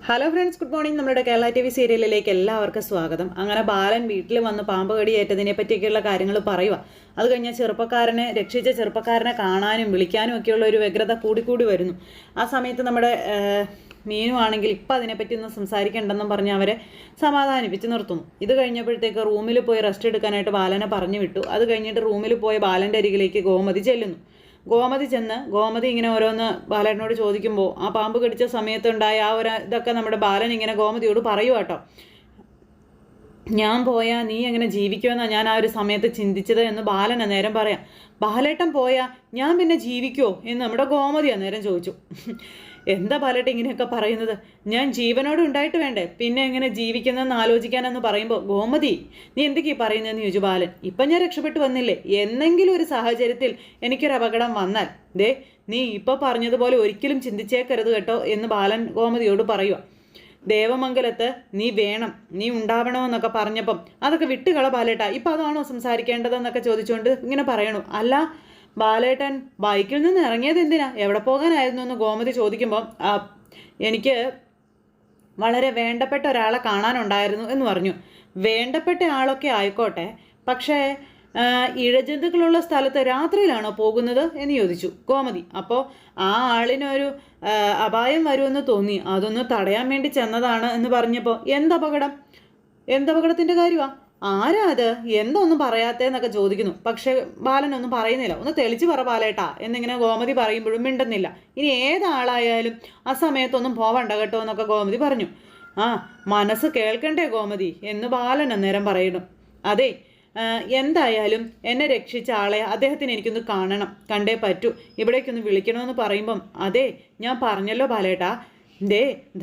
Hello friends, good morning. നമ്മുടെ Kerala TV സീരിയലിലേക്ക് എല്ലാവർക്കും സ്വാഗതം. അങ്ങനെ ബാലൻ വീട്ടിൽ വന്ന് പാമ്പ് കടിയേറ്റതിനെ പറ്റിയൊക്കെയുള്ള കാര്യങ്ങൾ പറയുക. അത് കഴിഞ്ഞാൽ രക്ഷിച്ച ചെറുപ്പക്കാരനെ കാണാനും വിളിക്കാനും ഒക്കെയുള്ള ഒരു വ്യഗ്രത കൂടിക്കൂടി വരുന്നു. ആ സമയത്ത് നമ്മുടെ മീനു ആണെങ്കിൽ ഇപ്പം അതിനെപ്പറ്റി ഒന്നും സംസാരിക്കേണ്ടെന്നും പറഞ്ഞ് അവരെ സമാധാനിപ്പിച്ച് നിർത്തുന്നു. ഇത് കഴിഞ്ഞപ്പോഴത്തേക്ക് റൂമിൽ പോയി റെസ്റ്റ് എടുക്കാനായിട്ട് ബാലനെ പറഞ്ഞു വിട്ടു. അത് കഴിഞ്ഞിട്ട് റൂമിൽ പോയ ബാലൻ്റെ അരികിലേക്ക് ഗോമതി ചെല്ലുന്നു. ഗോമതി ഇങ്ങനെ ഓരോന്ന് ബാലനോട് ചോദിക്കുമ്പോൾ ആ പാമ്പ് കടിച്ച സമയത്തുണ്ടായ ആ ഒരു ഇതൊക്കെ നമ്മുടെ ബാലൻ ഇങ്ങനെ ഗോമതിയോട് പറയൂ കേട്ടോ. ഞാൻ പോയാൽ നീ എങ്ങനെ ജീവിക്കുമെന്നാണ് ഞാൻ ആ ഒരു സമയത്ത് ചിന്തിച്ചത് എന്ന് ബാലൻ അന്നേരം പറയാം. ബാലേട്ടൻ പോയാൽ ഞാൻ പിന്നെ ജീവിക്കുമോ എന്ന് നമ്മുടെ ഗോമതി അന്നേരം ചോദിച്ചു. എന്താ ബാലേട്ടൻ ഇങ്ങനെയൊക്കെ പറയുന്നത്? ഞാൻ ജീവനോട് ഉണ്ടായിട്ട് വേണ്ടേ പിന്നെ എങ്ങനെ ജീവിക്കുന്നതെന്ന് ആലോചിക്കാനെന്ന് പറയുമ്പോൾ ഗോമതി നീ എന്തൊക്കെയാ പറയുന്നതെന്ന് ചോദിച്ചു ബാലൻ. ഇപ്പം ഞാൻ രക്ഷപ്പെട്ടു വന്നില്ലേ, എന്നെങ്കിലും ഒരു സാഹചര്യത്തിൽ എനിക്കൊരു അപകടം വന്നാൽ നീ ഇപ്പോൾ പറഞ്ഞതുപോലെ ഒരിക്കലും ചിന്തിച്ചേക്കരുത് കേട്ടോ എന്ന് ബാലൻ ഗോമതിയോട് പറയുക. ദേവമംഗലത്ത് നീ ഉണ്ടാവണമെന്നൊക്കെ പറഞ്ഞപ്പം അതൊക്കെ വിട്ടുകള ബാലേട്ട, ഇപ്പം അതാണോ സംസാരിക്കേണ്ടതെന്നൊക്കെ ചോദിച്ചുകൊണ്ട് ഇങ്ങനെ പറയണു. അല്ല ബാലേട്ടൻ ബൈക്കിൽ നിന്ന് ഇറങ്ങിയത് എന്തിനാ, എവിടെ പോകാനായിരുന്നു എന്ന് ഗോമതി ചോദിക്കുമ്പോൾ എനിക്ക് വളരെ വേണ്ടപ്പെട്ട ഒരാളെ കാണാനുണ്ടായിരുന്നു എന്ന് പറഞ്ഞു. വേണ്ടപ്പെട്ട ആളൊക്കെ ആയിക്കോട്ടെ, പക്ഷേ ഇഴജന്തുക്കളുള്ള സ്ഥലത്ത് രാത്രിയിലാണോ പോകുന്നത് എന്ന് ചോദിച്ചു ഗോമതി. അപ്പോൾ ആ ആളിനൊരു അപായം വരുമെന്ന് തോന്നി, അതൊന്ന് തടയാൻ വേണ്ടി ചെന്നതാണ് എന്ന് പറഞ്ഞപ്പോൾ എന്തപകടത്തിൻ്റെ കാര്യമാണ്, ആരാ അത്, എന്തൊന്നും പറയാത്തേന്നൊക്കെ ചോദിക്കുന്നു. പക്ഷെ ബാലനൊന്നും പറയുന്നില്ല. ഒന്ന് തെളിച്ച് പറ ബാലേട്ടാ എന്നിങ്ങനെ ഗോമതി പറയുമ്പോഴും മിണ്ടുന്നില്ല. ഇനി ഏതാളായാലും ആ സമയത്തൊന്നും പോവണ്ട കേട്ടോ എന്നൊക്കെ ഗോമതി പറഞ്ഞു. മനസ്സ് കേൾക്കണ്ടേ ഗോമതി എന്ന് ബാലൻ അന്നേരം പറയുന്നു. അതെ, എന്തായാലും എന്നെ രക്ഷിച്ച ആളെ അദ്ദേഹത്തിന് എനിക്കൊന്ന് കാണണം, കണ്ടേ പറ്റൂ, ഇവിടേക്കൊന്ന് വിളിക്കണമെന്ന് പറയുമ്പം അതെ ഞാൻ പറഞ്ഞല്ലോ ബാലേട്ടാ,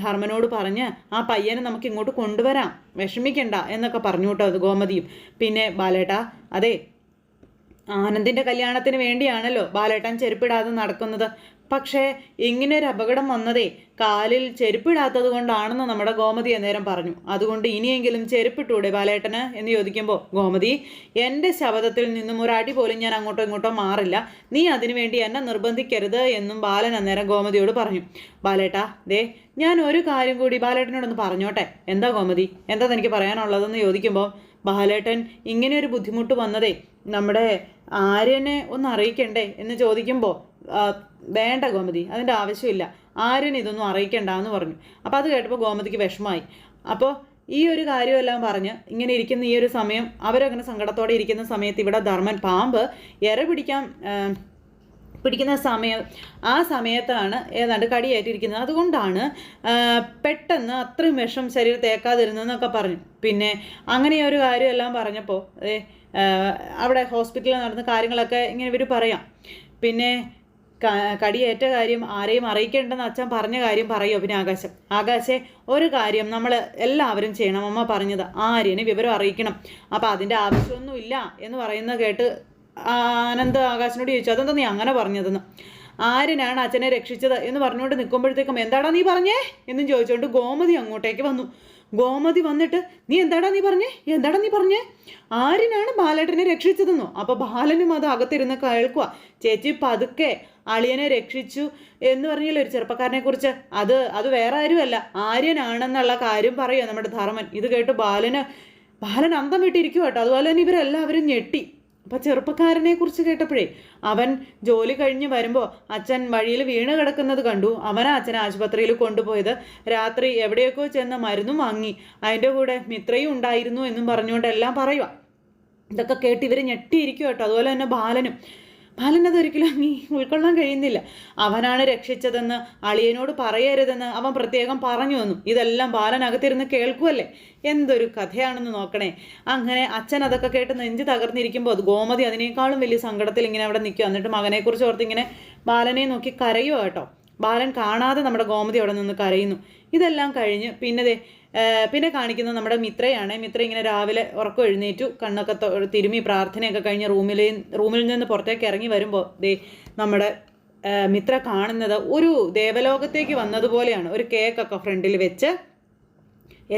ധർമ്മനോട് പറഞ്ഞ് ആ പയ്യനെ നമുക്ക് ഇങ്ങോട്ട് കൊണ്ടുവരാം, വിഷമിക്കണ്ട എന്നൊക്കെ പറഞ്ഞു കേട്ടോ അത് ഗോമതിയും. പിന്നെ ബാലേട്ടാ, അതെ ആനന്ദിൻ്റെ കല്യാണത്തിന് വേണ്ടിയാണല്ലോ ബാലേട്ടൻ ചെരുപ്പിടാതെ നടക്കുന്നത്. പക്ഷേ ഇങ്ങനെ ഒരു അപകടം വന്നതേ കാലിൽ ചെരുപ്പിടാത്തത് കൊണ്ടാണെന്ന് നമ്മുടെ ഗോമതി അന്നേരം പറഞ്ഞു. അതുകൊണ്ട് ഇനിയെങ്കിലും ചെരുപ്പിട്ടൂടെ ബാലേട്ടന് എന്ന് ചോദിക്കുമ്പോൾ ഗോമതി, എൻ്റെ ശബ്ദത്തിൽ നിന്നും ഒരടി പോലും ഞാൻ അങ്ങോട്ടോ ഇങ്ങോട്ടോ മാറില്ല, നീ അതിനുവേണ്ടി എന്നെ നിർബന്ധിക്കരുത് എന്നും ബാലൻ അന്നേരം ഗോമതിയോട് പറഞ്ഞു. ബാലേട്ടാ, ഞാൻ ഒരു കാര്യം കൂടി ബാലേട്ടനോടൊന്ന് പറഞ്ഞോട്ടെ. എന്താ ഗോമതി, എന്താ എനിക്ക് പറയാനുള്ളതെന്ന് ചോദിക്കുമ്പോൾ ബാലേട്ടൻ ഇങ്ങനെ ഒരു ബുദ്ധിമുട്ട് വന്നതേ നമ്മുടെ ആര്യനെ ഒന്ന് അറിയിക്കണ്ടേ എന്ന് ചോദിക്കുമ്പോൾ വേണ്ട ഗോമതി, അതിൻ്റെ ആവശ്യമില്ല, ആര്യൻ ഇതൊന്നും അറിയിക്കണ്ട എന്ന് പറഞ്ഞു. അപ്പോൾ അത് കേട്ടപ്പോൾ ഗോമതിക്ക് വിഷമമായി. അപ്പോൾ ഈ ഒരു കാര്യമെല്ലാം പറഞ്ഞ് ഇങ്ങനെ ഇരിക്കുന്ന ഈ ഒരു സമയം അവരങ്ങനെ സങ്കടത്തോടെ ഇരിക്കുന്ന സമയത്ത് ഇവിടെ ധർമ്മൻ പാമ്പ് പിടിക്കുന്ന ആ സമയത്താണ് ഏതാണ്ട് കടിയേറ്റിരിക്കുന്നത്. അതുകൊണ്ടാണ് പെട്ടെന്ന് അത്രയും വിഷം ശരീരത്തെ ഏക്കാതിരുന്നതെന്നൊക്കെ പറഞ്ഞു. പിന്നെ അങ്ങനെ ഒരു കാര്യമെല്ലാം പറഞ്ഞപ്പോൾ അവിടെ ഹോസ്പിറ്റലിൽ നടന്ന കാര്യങ്ങളൊക്കെ ഇങ്ങനെ ഇവർ പറയാം. പിന്നെ കടിയേറ്റ കാര്യം ആരെയും അറിയിക്കേണ്ടെന്ന് അച്ഛൻ പറഞ്ഞ കാര്യം പറയുമോ? പിന്നെ ആകാശേ ഒരു കാര്യം നമ്മൾ എല്ലാവരും ചെയ്യണം, അമ്മ പറഞ്ഞത് ആര്യന് വിവരം അറിയിക്കണം. അപ്പം അതിൻ്റെ ആവശ്യമൊന്നുമില്ല എന്ന് പറയുന്നത് കേട്ട് ആനന്ദ് ആകാശിനോട് ചോദിച്ചു, അതെന്താ നീ അങ്ങനെ പറഞ്ഞതെന്ന്. ആര്യനാണ് അച്ഛനെ രക്ഷിച്ചത് എന്ന് പറഞ്ഞുകൊണ്ട് നിൽക്കുമ്പോഴത്തേക്കും എന്താടാ നീ പറഞ്ഞേ എന്നും ചോദിച്ചുകൊണ്ട് ഗോമതി അങ്ങോട്ടേക്ക് വന്നു. ഗോമതി വന്നിട്ട് എന്താടാ നീ പറഞ്ഞേ ആര്യനാണ് ബാലേട്ടനെ രക്ഷിച്ചതെന്നോ? അപ്പോൾ ബാലനും അത് അകത്തിരുന്ന് കേൾക്കുക. ചേച്ചി പതുക്കെ അളിയനെ രക്ഷിച്ചു എന്ന് പറഞ്ഞല്ലോ ഒരു ചെറുപ്പക്കാരനെ കുറിച്ച്, അത് വേറെ ആരുമല്ല ആര്യനാണെന്നുള്ള കാര്യം പറയുക നമ്മുടെ ധർമ്മൻ. ഇത് കേട്ട് ബാലൻ അന്തം വിട്ടിരിക്കുക കേട്ടോ. അതുപോലെ തന്നെ ഇവരെല്ലാവരും ഞെട്ടി. അപ്പം ചെറുപ്പക്കാരനെ കുറിച്ച് കേട്ടപ്പോഴേ അവൻ ജോലി കഴിഞ്ഞ് വരുമ്പോൾ അച്ഛൻ വഴിയിൽ വീണ് കിടക്കുന്നത് കണ്ടു. അവനാ അച്ഛനെ ആശുപത്രിയിൽ കൊണ്ടുപോയത്. രാത്രി എവിടെയൊക്കെ ചെന്ന് മരുന്നും വാങ്ങി, അതിൻ്റെ കൂടെ മിത്രയും ഉണ്ടായിരുന്നു എന്നും പറഞ്ഞുകൊണ്ട് എല്ലാം പറയുക. ഇതൊക്കെ കേട്ട് ഇവർ ഞെട്ടിയിരിക്കും കേട്ടോ. അതുപോലെ തന്നെ ബാലനതൊരിക്കലും നീ ഉൾക്കൊള്ളാൻ കഴിയുന്നില്ല. അവനാണ് രക്ഷിച്ചതെന്ന് അളിയനോട് പറയരുതെന്ന് അവൻ പ്രത്യേകം പറഞ്ഞു വന്നു. ഇതെല്ലാം ബാലനകത്തിരുന്ന് കേൾക്കുമല്ലേ, എന്തൊരു കഥയാണെന്ന് നോക്കണേ. അങ്ങനെ അച്ഛൻ അതൊക്കെ കേട്ട് നെഞ്ച് തകർന്നിരിക്കുമ്പോൾ ഗോമതി അതിനേക്കാളും വലിയ സങ്കടത്തിൽ ഇങ്ങനെ അവിടെ നിൽക്കുക. എന്നിട്ട് മകനെക്കുറിച്ച് ഓർത്ത് ഇങ്ങനെ ബാലനെ നോക്കി കരയുക കേട്ടോ. ബാലൻ കാണാതെ നമ്മുടെ ഗോമതി അവിടെ നിന്ന് കരയുന്നു. ഇതെല്ലാം കഴിഞ്ഞ് പിന്നെ കാണിക്കുന്നത് നമ്മുടെ മിത്രയാണ്. മിത്ര ഇങ്ങനെ രാവിലെ ഉറക്കം എഴുന്നേറ്റു, കണ്ണൊക്കെ തിരുമ്മി പ്രാർത്ഥനയൊക്കെ കഴിഞ്ഞ് റൂമിൽ നിന്ന് പുറത്തേക്ക് ഇറങ്ങി വരുമ്പോൾ നമ്മുടെ മിത്ര കാണുന്നത് ഒരു ദേവലോകത്തേക്ക് വന്നതുപോലെയാണ്. ഒരു കേക്കൊക്കെ ഫ്രണ്ടിൽ വെച്ച്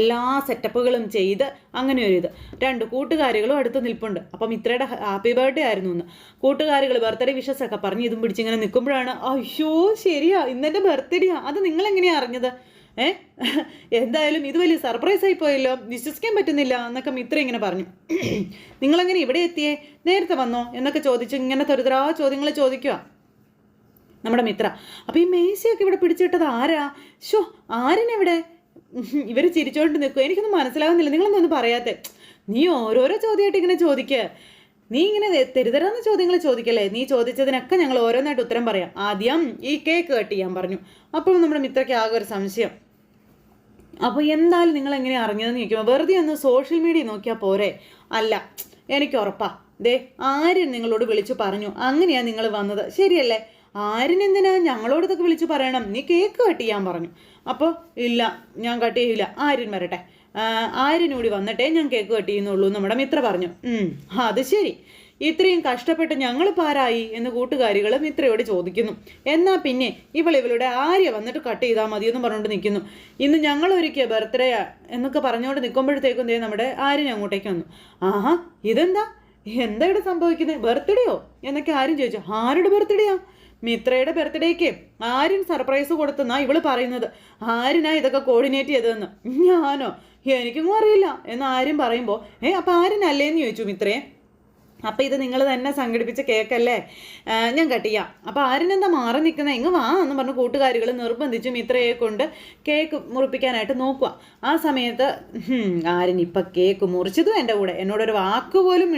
എല്ലാ സെറ്റപ്പുകളും ചെയ്ത് അങ്ങനെ ഒരു ഇത്. 2 കൂട്ടുകാരികളും അടുത്ത് നിൽപ്പുണ്ട്. അപ്പം മിത്രയുടെ ഹാപ്പി ബർത്ത്ഡേ ആയിരുന്നു എന്ന്. കൂട്ടുകാരികൾ ബർത്ത്ഡേ വിഷസ് ഒക്കെ പറഞ്ഞ് ഇതും പിടിച്ചിങ്ങനെ നിൽക്കുമ്പോഴാണ് അയ്യോ ശരിയാ ഇന്നെൻ്റെ ബർത്ത്ഡേയാ, അത് നിങ്ങളെങ്ങനെയാണ് അറിഞ്ഞത്? എന്തായാലും ഇത് വലിയ സർപ്രൈസ് ആയി പോയല്ലോ, വിശ്വസിക്കാൻ പറ്റുന്നില്ല എന്നൊക്കെ മിത്ര ഇങ്ങനെ പറഞ്ഞു. നിങ്ങളെങ്ങനെ ഇവിടെ എത്തിയേ, നേരത്തെ വന്നോ എന്നൊക്കെ ചോദിച്ചു ഇങ്ങനെ തരുതരാ ചോദ്യങ്ങൾ ചോദിക്കുക നമ്മുടെ മിത്ര. അപ്പോൾ ഈ മേശയൊക്കെ ഇവിടെ പിടിച്ചിട്ടത് ആരാ? ഷോ, ആരിനെവിടെ? ഇവർ ചിരിച്ചോണ്ട് നിൽക്കുക. എനിക്കൊന്നും മനസ്സിലാവുന്നില്ല, നിങ്ങളൊന്നും പറയാത്തെ. നീ ഓരോരോ ചോദ്യമായിട്ട് ഇങ്ങനെ ചോദിക്കുക. നീ ഇങ്ങനെ തെരുതരാന്ന ചോദ്യങ്ങൾ ചോദിക്കല്ലേ. നീ ചോദിച്ചതിനൊക്കെ ഞങ്ങൾ ഓരോന്നായിട്ട് ഉത്തരം പറയാം. ആദ്യം ഈ കേക്ക് കട്ട് ചെയ്യാൻ പറഞ്ഞു. അപ്പോൾ നമ്മുടെ മിത്രയ്ക്ക് ആകെ ഒരു സംശയം. അപ്പോൾ എന്തായാലും നിങ്ങൾ എങ്ങനെ അറിഞ്ഞതെന്ന് ചോദിക്കുമ്പോൾ വെറുതെ ഒന്ന് സോഷ്യൽ മീഡിയ നോക്കിയാൽ പോരെ? അല്ല, എനിക്ക് ഉറപ്പാ. ദേ, ആര്യൻ നിങ്ങളോട് വിളിച്ചു പറഞ്ഞു, അങ്ങനെയാണ് നിങ്ങൾ വന്നത്, ശരിയല്ലേ? ആര്യനെന്തിനാ ഞങ്ങളോട് ഇതൊക്കെ വിളിച്ചു പറയണം? നീ കേക്ക് കട്ട് ചെയ്യാൻ പറഞ്ഞു. അപ്പോൾ ഇല്ല, ഞാൻ കട്ട് ചെയ്യില്ല, ആര്യൻ വരട്ടെ, ആര്യനൂടി വന്നിട്ടേ ഞാൻ കേക്ക് കട്ട് ചെയ്യുന്നുള്ളൂ നമ്മുടെ മിത്ര പറഞ്ഞു. അത് ശരി, ഇത്രയും കഷ്ടപ്പെട്ട് ഞങ്ങൾ പാരായി എന്ന് കൂട്ടുകാരികൾ മിത്രയോട് ചോദിക്കുന്നു. എന്നാൽ പിന്നെ ഇവളുടെ ആര്യ വന്നിട്ട് കട്ട് ചെയ്താൽ മതിയെന്ന് പറഞ്ഞുകൊണ്ട് നിൽക്കുന്നു. ഇന്ന് ഞങ്ങൾ ഒരുക്കിയ ബർത്ത്ഡേ എന്നൊക്കെ പറഞ്ഞുകൊണ്ട് നിൽക്കുമ്പോഴത്തേക്കും നമ്മുടെ ആര്യൻ അങ്ങോട്ടേക്ക് വന്നു. ആഹാ, ഇതെന്താ ഇവിടെ സംഭവിക്കുന്നത്? ബർത്ത്ഡേയോ എന്നൊക്കെ ആരും ചോദിച്ചു. ആരുടെ ബർത്ത്ഡേയാ? മിത്രയുടെ ബർത്ത്ഡേക്ക് ആര്യൻ സർപ്രൈസ് കൊടുത്തെന്നാ ഇവള് പറയുന്നത്. ആര്യനാ ഇതൊക്കെ കോർഡിനേറ്റ് ചെയ്തതെന്ന്. ഞാനോ? എനിക്കൊന്നും അറിയില്ല എന്ന് ആര്യൻ പറയുമ്പോൾ അപ്പം ആര്യനല്ലേന്ന് ചോദിച്ചു മിത്രയെ. അപ്പം ഇത് നിങ്ങൾ തന്നെ സംഘടിപ്പിച്ച കേക്കല്ലേ, ഞാൻ കട്ട് ചെയ്യാം. അപ്പോൾ ആര്യനെന്താ മാറി നിൽക്കുന്നത്? ഇങ്ങ് വാ എന്ന് പറഞ്ഞ് കൂട്ടുകാരികൾ നിർബന്ധിച്ചു മിത്രയെ കൊണ്ട് കേക്ക് മുറിപ്പിക്കാനായിട്ട് നോക്കുക. ആ സമയത്ത് ആര്യൻ ഇപ്പം കേക്ക് മുറിച്ചതും എൻ്റെ കൂടെ എന്നോടൊരു വാക്ക് പോലും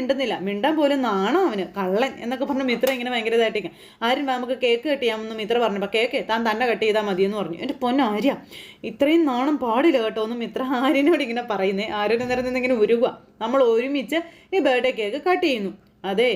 മിണ്ടാൻ പോലും നാണോ അവന്, കള്ളൻ എന്നൊക്കെ പറഞ്ഞ് മിത്ര ഇങ്ങനെ ഭയങ്കര ഇതായിട്ടിരിക്കും. ആര്യൻ നമുക്ക് കേക്ക് കട്ട് ചെയ്യാമെന്ന് മിത്ര പറഞ്ഞപ്പോൾ കേക്ക് താൻ തന്നെ കട്ട് ചെയ്താൽ മതിയെന്ന് പറഞ്ഞു. എൻ്റെ പൊന്നാര്യ, ഇത്രയും നാണം പാടില്ല കേട്ടോ എന്ന് മിത്ര ആര്യനോട് ഇങ്ങനെ പറയുന്നേ. ആര്യൻ നേരം ഇങ്ങനെ ഉരുക. നമ്മൾ ഒരുമിച്ച് ഈ ബർത്ത്ഡേ കേക്ക് കട്ട് ചെയ്യുന്നു. അതെ,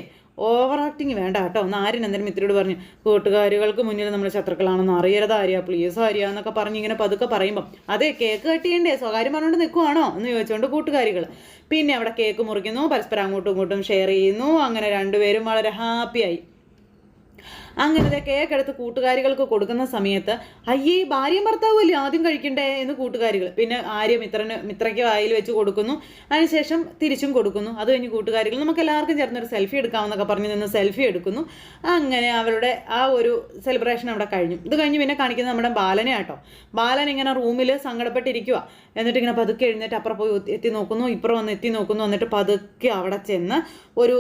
ഓവർ ആക്ടിങ് വേണ്ട കേട്ടോ എന്ന് ആര്യൻ എന്തായാലും മിത്രയോട് പറഞ്ഞു. കൂട്ടുകാരികൾക്ക് മുന്നിൽ നമ്മൾ ശത്രുക്കളാണെന്ന് അറിയരുത് ആര്യ, പ്ലീസ് ആര്യ എന്നൊക്കെ പറഞ്ഞ് ഇങ്ങനെ പതുക്കെ പറയുമ്പം അതെ കേക്ക് കട്ട് ചെയ്യണ്ടേ, സ്വകാര്യം പറഞ്ഞുകൊണ്ട് നിൽക്കുവാണോ എന്ന് ചോദിച്ചുകൊണ്ട് കൂട്ടുകാരികൾ പിന്നെ അവിടെ കേക്ക് മുറിക്കുന്നു, പരസ്പരം അങ്ങോട്ടും ഇങ്ങോട്ടും ഷെയർ ചെയ്യുന്നു. അങ്ങനെ രണ്ടുപേരും വളരെ ഹാപ്പിയായി. അങ്ങനത്തെ കേക്ക് എടുത്ത് കൂട്ടുകാരികൾക്ക് കൊടുക്കുന്ന സമയത്ത് അയ്യേ, ഭാര്യയും ഭർത്താവുമല്ലേ ആദ്യം കഴിക്കണ്ടേ എന്ന് കൂട്ടുകാരികൾ. പിന്നെ ആര്യ മിത്രയ്ക്ക് വായിൽ വെച്ച് കൊടുക്കുന്നു. അതിനുശേഷം തിരിച്ചും കൊടുക്കുന്നു. അത് കഴിഞ്ഞ് കൂട്ടുകാരികൾ നമുക്ക് എല്ലാവർക്കും ചേർന്നൊരു സെൽഫി എടുക്കാമെന്നൊക്കെ പറഞ്ഞ് നിന്ന് സെൽഫി എടുക്കുന്നു. അങ്ങനെ അവരുടെ ആ ഒരു സെലിബ്രേഷൻ അവിടെ കഴിഞ്ഞു. ഇത് കഴിഞ്ഞ് പിന്നെ കാണിക്കുന്നത് നമ്മുടെ ബാലനെ ആട്ടോ. ബാലൻ ഇങ്ങനെ റൂമിൽ സങ്കടപ്പെട്ടിരിക്കുക. എന്നിട്ട് ഇങ്ങനെ പതുക്കെ എഴുന്നേറ്റ് അപ്പുറം പോയി എത്തി നോക്കുന്നു, ഇപ്പുറം വന്ന് എത്തി നോക്കുന്നു. എന്നിട്ട് പതുക്കെ അവിടെ ചെന്ന് ഒരു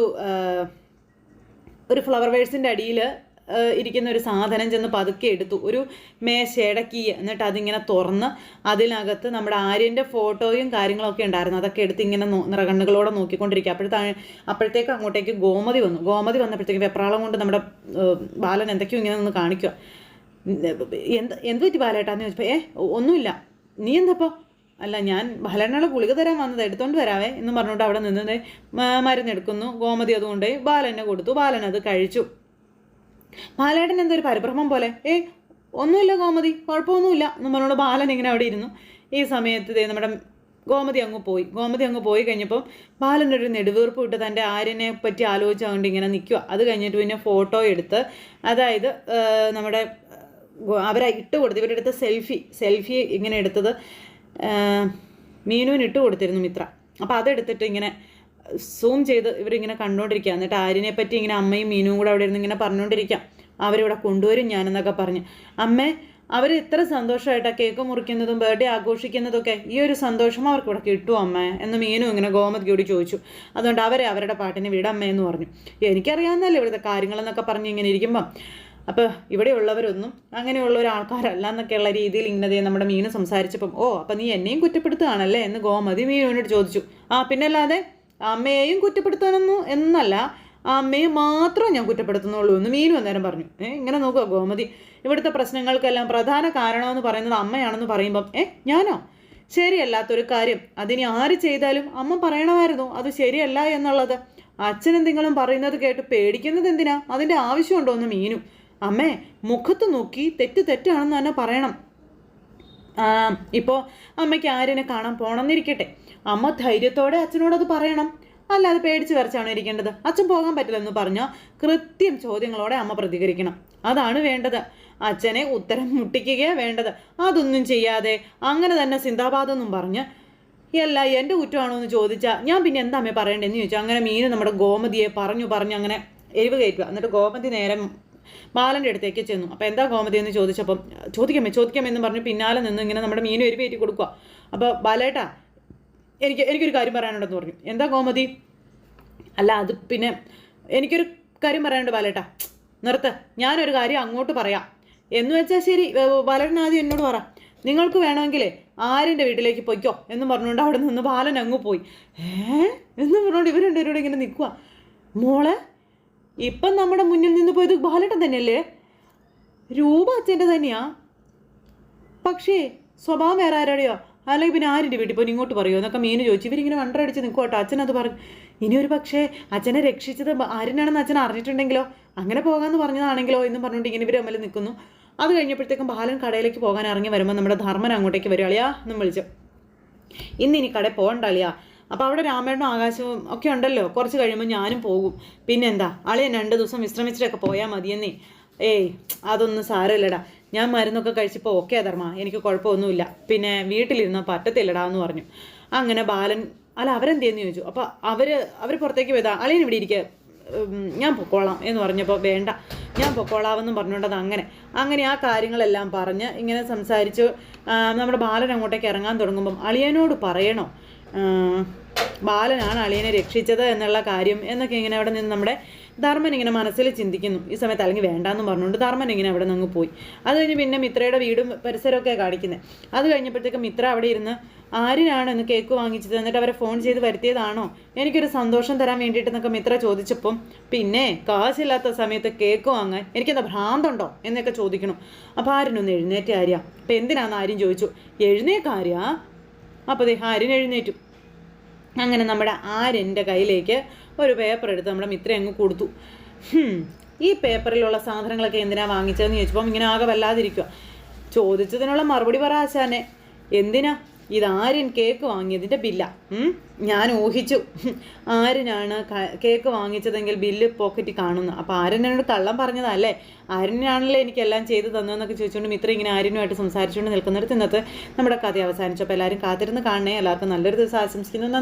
ഫ്ലവർ വേഴ്സിൻ്റെ അടിയിൽ ഇരിക്കുന്ന ഒരു സാധനം ചെന്ന് പതുക്കെ എടുത്തു, ഒരു മേശയുടെ കീ. എന്നിട്ട് അതിങ്ങനെ തുറന്ന് അതിനകത്ത് നമ്മുടെ ആര്യൻ്റെ ഫോട്ടോയും കാര്യങ്ങളൊക്കെ ഉണ്ടായിരുന്നു. അതൊക്കെ എടുത്ത് ഇങ്ങനെ നിറകണ്ണുകളോടെ നോക്കിക്കൊണ്ടിരിക്കുക. അപ്പോഴത്തേക്ക് അങ്ങോട്ടേക്ക് ഗോമതി വന്നു. ഗോമതി വന്നപ്പോഴത്തേക്ക് വെപ്രാളം കൊണ്ട് നമ്മുടെ ബാലൻ എന്തൊക്കെയോ ഇങ്ങനെ നിന്ന് കാണിക്കുക. എന്ത് പറ്റി ബാലേട്ടാന്ന് ചോദിച്ചപ്പോൾ ഒന്നുമില്ല, നീ എന്താപ്പോൾ? അല്ല, ഞാൻ ബാലനുള്ള ഗുളിക തരാൻ വന്നത്, എടുത്തോണ്ട് വരാവേ എന്ന് പറഞ്ഞുകൊണ്ട് അവിടെ നിന്ന് മരുന്നെടുക്കുന്നു. ഗോമതി അതുകൊണ്ട് ബാലനെ കൊടുത്തു. ബാലൻ അത് കഴിച്ചു. ബാലേട്ടൻ എന്തൊരു പരിഭ്രമം പോലെ ഒന്നുമില്ല ഗോമതി, കുഴപ്പമൊന്നുമില്ല എന്ന് പറഞ്ഞുകൊണ്ട് ബാലൻ ഇങ്ങനെ അവിടെ ഇരുന്നു. ഈ സമയത്ത് നമ്മുടെ ഗോമതി അങ്ങ് പോയി കഴിഞ്ഞപ്പോൾ ബാലനൊരു നെടുവീർപ്പ് വിട്ട് തൻ്റെ ആര്യനെ പറ്റി ആലോചിച്ചുകൊണ്ട് ഇങ്ങനെ നിൽക്കുക. അത് കഴിഞ്ഞിട്ട് പിന്നെ ഫോട്ടോ എടുത്ത്, അതായത് നമ്മുടെ അവരെ ഇട്ട് കൊടുത്ത് ഇവരുടെ അടുത്ത് സെൽഫി ഇങ്ങനെ എടുത്തത് മീനുവിന് ഇട്ട് കൊടുത്തിരുന്നു മിത്ര. അപ്പോൾ അതെടുത്തിട്ട് ഇങ്ങനെ സൂം ചെയ്ത് ഇവരിങ്ങനെ കണ്ടുകൊണ്ടിരിക്കുക. എന്നിട്ട് ആര്യനെ പറ്റി ഇങ്ങനെ അമ്മയും മീനുവും കൂടെ അവിടെ ഇരുന്ന് ഇങ്ങനെ പറഞ്ഞുകൊണ്ടിരിക്കാം. അവരിവിടെ കൊണ്ടുവരും ഞാനെന്നൊക്കെ പറഞ്ഞ്. അമ്മേ, അവർ ഇത്ര സന്തോഷമായിട്ടാണ് കേക്ക് മുറിക്കുന്നതും ബർത്ത്ഡേ ആഘോഷിക്കുന്നതൊക്കെ, ഈ ഒരു സന്തോഷം അവർക്ക് ഇവിടെ കിട്ടുമോ അമ്മേ എന്ന് മീനും ഇങ്ങനെ ഗോമതിയോട് ചോദിച്ചു. അതുകൊണ്ട് അവരുടെ പാട്ടിന് വിടമ്മേ എന്ന് പറഞ്ഞു. എനിക്കറിയാവുന്നല്ലേ ഇവിടുത്തെ കാര്യങ്ങളെന്നൊക്കെ പറഞ്ഞ് ഇങ്ങനെ ഇരിക്കുമ്പം അപ്പോൾ ഇവിടെയുള്ളവരൊന്നും അങ്ങനെയുള്ള ഒരാൾക്കാരല്ല എന്നൊക്കെയുള്ള രീതിയിൽ ഇങ്ങനെ നമ്മുടെ മീന് സംസാരിച്ചപ്പം അപ്പം നീ എന്നെയും കുറ്റപ്പെടുത്തുകയാണല്ലേ എന്ന് ഗോമതി മീനുവിനോട് ചോദിച്ചു. പിന്നല്ലാതെ അമ്മയെയും കുറ്റപ്പെടുത്താനൊന്നും എന്നല്ല, അമ്മയെ മാത്രം ഞാൻ കുറ്റപ്പെടുത്തുന്നുള്ളൂ എന്ന് മീനു അന്നേരം പറഞ്ഞു. ഇങ്ങനെ നോക്കുക ഗോമതി, ഇവിടുത്തെ പ്രശ്നങ്ങൾക്കെല്ലാം പ്രധാന കാരണമെന്ന് പറയുന്നത് അമ്മയാണെന്ന് പറയുമ്പം ഞാനോ? ശരിയല്ലാത്തൊരു കാര്യം അതിനി ആര് ചെയ്താലും അമ്മ പറയണമായിരുന്നു അത് ശരിയല്ല എന്നുള്ളത്. അച്ഛനെന്തെങ്കിലും പറയുന്നത് കേട്ട് പേടിക്കുന്നത് എന്തിനാ? അതിൻ്റെ ആവശ്യമുണ്ടോ എന്ന് മീനു. അമ്മേ, മുഖത്ത് നോക്കി തെറ്റാണെന്ന് തന്നെ പറയണം. ഇപ്പോൾ അമ്മയ്ക്ക് ആര്യനെ കാണാൻ പോകണമെന്നിരിക്കട്ടെ, അമ്മ ധൈര്യത്തോടെ അച്ഛനോടത് പറയണം. അല്ലാതെ പേടിച്ച് വരച്ചാണ് ഇരിക്കേണ്ടത്. അച്ഛൻ പോകാൻ പറ്റില്ലെന്ന് പറഞ്ഞാൽ കൃത്യം ചോദ്യങ്ങളോടെ അമ്മ പ്രതികരിക്കണം. അതാണ് വേണ്ടത്. അച്ഛനെ ഉത്തരം മുട്ടിക്കുകയാണ് വേണ്ടത്. അതൊന്നും ചെയ്യാതെ അങ്ങനെ തന്നെ സിന്ദാബാദെന്നും പറഞ്ഞ് എൻ്റെ കുറ്റമാണോ എന്ന് ചോദിച്ചാൽ ഞാൻ പിന്നെ എന്താ അമ്മയെ പറയേണ്ടതെന്ന് ചോദിച്ചാൽ അങ്ങനെ മീന് നമ്മുടെ ഗോമതിയെ പറഞ്ഞു അങ്ങനെ എരിവ് കയറ്റുക. എന്നിട്ട് ഗോമതി നേരെ ബാലൻ്റെ അടുത്തേക്ക് ചെന്നു. അപ്പോൾ എന്താ ഗോമതി എന്ന് ചോദിച്ചപ്പം ചോദിക്കാമെന്ന് പറഞ്ഞ് പിന്നാലെ നിന്ന് ഇങ്ങനെ നമ്മുടെ മീനും എരിവ് കയറ്റി കൊടുക്കുക. അപ്പോൾ ബാലേട്ടാ എനിക്കൊരു കാര്യം പറയാനുണ്ടെന്ന് പറഞ്ഞു. എന്താ ഗോമതി? അല്ല അത് പിന്നെ എനിക്കൊരു കാര്യം പറയാനുണ്ട് ബാലേട്ടാ. നിർത്ത്, ഞാനൊരു കാര്യം അങ്ങോട്ട് പറയാം. എന്ന് വെച്ചാൽ ശരി, ബാലേട്ടൻ ആദ്യം എന്നോട് പറ. നിങ്ങൾക്ക് വേണമെങ്കിൽ ആര്യൻ്റെ വീട്ടിലേക്ക് പൊയ്ക്കോ എന്ന് പറഞ്ഞുകൊണ്ട് അവിടെ നിന്ന് ബാലൻ അങ്ങ് പോയി. എന്ന് പറഞ്ഞുകൊണ്ട് ഇവർ രണ്ടുപേരോട് ഇങ്ങനെ നിൽക്കുക. മോളെ, ഇപ്പം നമ്മുടെ മുന്നിൽ നിന്ന് പോയത് ബാലേട്ടൻ തന്നെയല്ലേ? രൂപ അച്ഛൻ്റെ തന്നെയാ, പക്ഷേ സ്വഭാവം വേറെ ആരോടെയോ? അല്ലെങ്കിൽ പിന്നെ ആരിൻ്റെ വീട്ടിൽ പോയി ഇങ്ങോട്ട് പറയുമോ എന്നൊക്കെ മീന് ചോദിച്ചു. ഇവരിങ്ങനെ വണ്ടടിച്ച് നിൽക്കും കേട്ടോ. അച്ഛനത് പറഞ്ഞു. ഇനിയൊരു പക്ഷേ അച്ഛനെ രക്ഷിച്ചത് ആര്യനാണെന്ന് അച്ഛൻ അറിഞ്ഞിട്ടുണ്ടെങ്കിലോ, അങ്ങനെ പോകാമെന്ന് പറഞ്ഞതാണെങ്കിലോ എന്നും പറഞ്ഞുകൊണ്ട് ഇങ്ങനെ ഇവർ തമ്മിൽ നിൽക്കുന്നു. അത് കഴിഞ്ഞപ്പോഴത്തേക്കും ബാലൻ കടയിലേക്ക് പോകാൻ ഇറങ്ങി വരുമ്പോൾ നമ്മുടെ ധർമ്മൻ അങ്ങോട്ടേക്ക് വരും. അളിയാ എന്നും വിളിച്ചു. ഇനി കടയിൽ പോകണ്ട അളിയാ, അപ്പോൾ അവിടെ രാമേണ്ണും ആകാശവും ഒക്കെ ഉണ്ടല്ലോ, കുറച്ച് കഴിയുമ്പോൾ ഞാനും പോകും. പിന്നെന്താ അളിയൻ 2 ദിവസം വിശ്രമിച്ചിട്ടൊക്കെ പോയാൽ മതിയെന്നേ. ഏയ് അതൊന്നും സാരമില്ലടാ, ഞാൻ മരുന്നൊക്കെ കഴിച്ചപ്പോൾ ഓക്കെ ധർമ്മ, എനിക്ക് കുഴപ്പമൊന്നുമില്ല. പിന്നെ വീട്ടിലിരുന്നാൽ പറ്റത്തില്ലടാ എന്ന് പറഞ്ഞു. അങ്ങനെ ബാലൻ അല്ല അവരെന്തെന്ന് ചോദിച്ചു. അപ്പോൾ അവർ പുറത്തേക്ക് പോയതാ. അളിയൻ ഇവിടെ ഇരിക്കുക, ഞാൻ പൊക്കോളാം എന്ന് പറഞ്ഞപ്പോൾ വേണ്ട ഞാൻ പൊക്കോളാമെന്നും പറഞ്ഞുകൊണ്ടത് അങ്ങനെ ആ കാര്യങ്ങളെല്ലാം പറഞ്ഞ് ഇങ്ങനെ സംസാരിച്ചു. നമ്മുടെ ബാലൻ അങ്ങോട്ടേക്ക് ഇറങ്ങാൻ തുടങ്ങുമ്പം അളിയനോട് പറയണോ ബാലനാണ് അളിയനെ രക്ഷിച്ചത് എന്നുള്ള കാര്യം എന്നൊക്കെ ഇങ്ങനെ അവിടെ നിന്ന് നമ്മുടെ ധർമ്മൻ ഇങ്ങനെ മനസ്സിൽ ചിന്തിക്കുന്നു. ഈ സമയത്ത് അല്ലെങ്കിൽ വേണ്ടാന്ന് പറഞ്ഞുകൊണ്ട് ധർമ്മൻ ഇങ്ങനെ അവിടെ നിന്ന് പോയി. അത് കഴിഞ്ഞ് പിന്നെ മിത്രയുടെ വീടും പരിസരമൊക്കെ കാണിക്കുന്നത്. അത് കഴിഞ്ഞപ്പോഴത്തേക്കും മിത്ര അവിടെ ഇരുന്ന് ആരിനാണ് ഇന്ന് കേക്ക് വാങ്ങിച്ചത്, എന്നിട്ട് അവരെ ഫോൺ ചെയ്ത് വരുത്തിയതാണോ, എനിക്കൊരു സന്തോഷം തരാൻ വേണ്ടിയിട്ടെന്നൊക്കെ മിത്ര ചോദിച്ചപ്പം പിന്നെ കാശില്ലാത്ത സമയത്ത് കേക്ക് വാങ്ങാൻ എനിക്കെന്താ ഭ്രാന്തുണ്ടോ എന്നൊക്കെ ചോദിക്കണം. അപ്പോൾ ആര്യനൊന്ന് എഴുന്നേറ്റ് ആര്യ. അപ്പം എന്തിനാന്ന് ആര്യം ചോദിച്ചു. എഴുന്നേക്കാര്യ. അപ്പോൾ ആര്യൻ എഴുന്നേറ്റു. അങ്ങനെ നമ്മുടെ ആര്യൻ്റെ കയ്യിലേക്ക് ഒരു പേപ്പർ എടുത്ത് നമ്മുടെ മിത്ര അങ്ങ് കൊടുത്തു. ഈ പേപ്പറിലുള്ള സാധനങ്ങളൊക്കെ എന്തിനാ വാങ്ങിച്ചതെന്ന് ചോദിച്ചപ്പം ഇങ്ങനെ ആകെ വല്ലാതിരിക്കുക. ചോദിച്ചതിനുള്ള മറുപടി പറ ആശാനെ. എന്തിനാ? ഇതാര്യൻ കേക്ക് വാങ്ങിയതിൻ്റെ ബില്ല. ഞാൻ ഊഹിച്ചു ആര്യനാണ് കേക്ക് വാങ്ങിച്ചതെങ്കിൽ ബില്ല് പോക്കറ്റിൽ കാണുന്നു. അപ്പോൾ ആര്യനോട് കള്ളം പറഞ്ഞതല്ലേ, ആര്യനാണല്ലോ എനിക്കെല്ലാം ചെയ്തു തന്നതെന്നൊക്കെ ചോദിച്ചുകൊണ്ട് മിത്ര ഇങ്ങനെ ആര്യനുമായിട്ട് സംസാരിച്ചുകൊണ്ട് നിൽക്കുന്നിടത്ത് ഇന്നത്തെ നമ്മുടെ കഥ അവസാനിച്ചു. അപ്പോൾ എല്ലാവരും കാത്തിരുന്ന് കാണണേ. എല്ലാവർക്കും നല്ലൊരു ദിവസം ആശംസിക്കുന്നു.